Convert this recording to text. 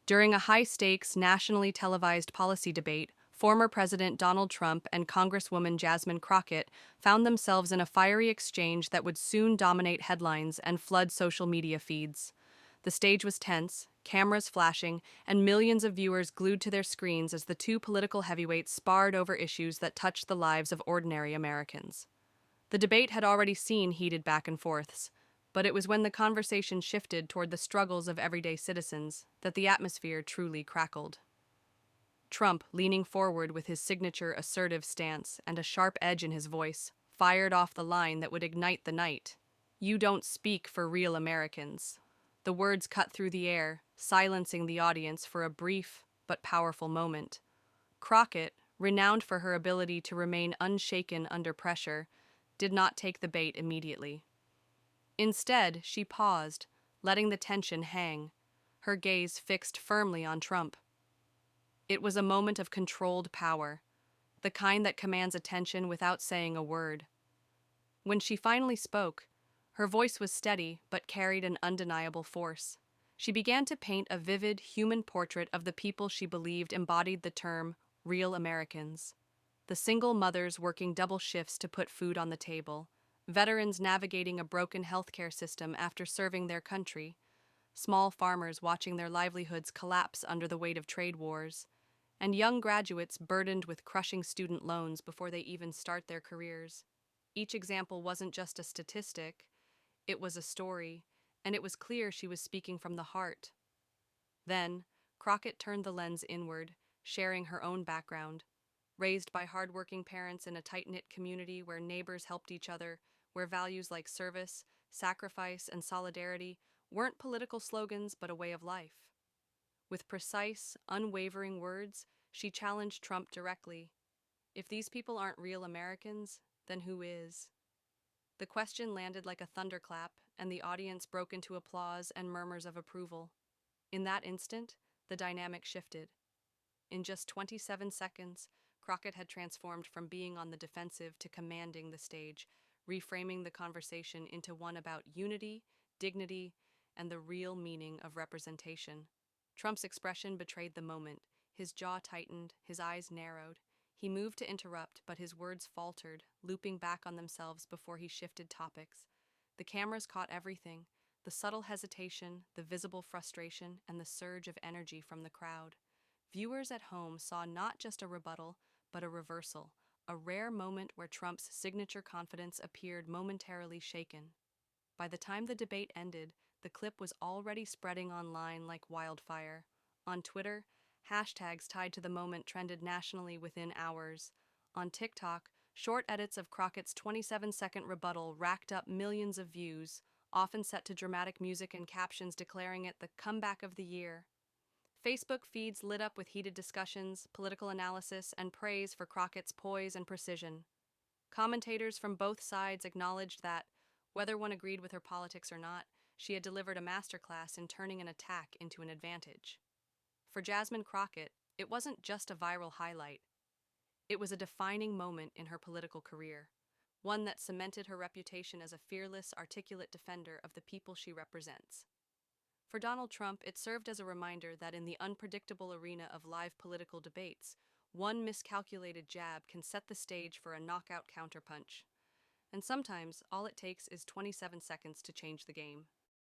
During a high-stakes, nationally televised policy debate, former President Donald Trump and Congresswoman Jasmine Crockett found themselves in a fiery exchange that would soon dominate headlines and flood social media feeds. The stage was tense, cameras flashing, and millions of viewers glued to their screens as the two political heavyweights sparred over issues that touched the lives of ordinary Americans. The debate had already seen heated back and forths, but it was when the conversation shifted toward the struggles of everyday citizens that the atmosphere truly crackled. Trump, leaning forward with his signature assertive stance and a sharp edge in his voice, fired off the line that would ignite the night. "You don't speak for real Americans." The words cut through the air, silencing the audience for a brief but powerful moment. Crockett, renowned for her ability to remain unshaken under pressure, did not take the bait immediately. Instead, she paused, letting the tension hang, her gaze fixed firmly on Trump. It was a moment of controlled power, the kind that commands attention without saying a word. When she finally spoke, her voice was steady but carried an undeniable force. She began to paint a vivid human portrait of the people she believed embodied the term real Americans. The single mothers working double shifts to put food on the table, veterans navigating a broken healthcare system after serving their country, small farmers watching their livelihoods collapse under the weight of trade wars, and young graduates burdened with crushing student loans before they even start their careers. Each example wasn't just a statistic, it was a story, and it was clear she was speaking from the heart. Then, Crockett turned the lens inward, sharing her own background. Raised by hardworking parents in a tight-knit community where neighbors helped each other, where values like service, sacrifice, and solidarity weren't political slogans but a way of life. With precise, unwavering words, she challenged Trump directly. If these people aren't real Americans, then who is? The question landed like a thunderclap, and the audience broke into applause and murmurs of approval. In that instant, the dynamic shifted. In just 27 seconds, Crockett had transformed from being on the defensive to commanding the stage, reframing the conversation into one about unity, dignity, and the real meaning of representation. Trump's expression betrayed the moment. His jaw tightened, his eyes narrowed. He moved to interrupt, but his words faltered, looping back on themselves before he shifted topics. The cameras caught everything, the subtle hesitation, the visible frustration, and the surge of energy from the crowd. Viewers at home saw not just a rebuttal, but a reversal, a rare moment where Trump's signature confidence appeared momentarily shaken. By the time the debate ended, the clip was already spreading online like wildfire. On Twitter, hashtags tied to the moment trended nationally within hours. On TikTok, short edits of Crockett's 27-second rebuttal racked up millions of views, often set to dramatic music and captions declaring it the comeback of the year. Facebook feeds lit up with heated discussions, political analysis, and praise for Crockett's poise and precision. Commentators from both sides acknowledged that, whether one agreed with her politics or not, she had delivered a masterclass in turning an attack into an advantage. For Jasmine Crockett, it wasn't just a viral highlight. It was a defining moment in her political career, one that cemented her reputation as a fearless, articulate defender of the people she represents. For Donald Trump, it served as a reminder that in the unpredictable arena of live political debates, one miscalculated jab can set the stage for a knockout counterpunch. And sometimes, all it takes is 27 seconds to change the game.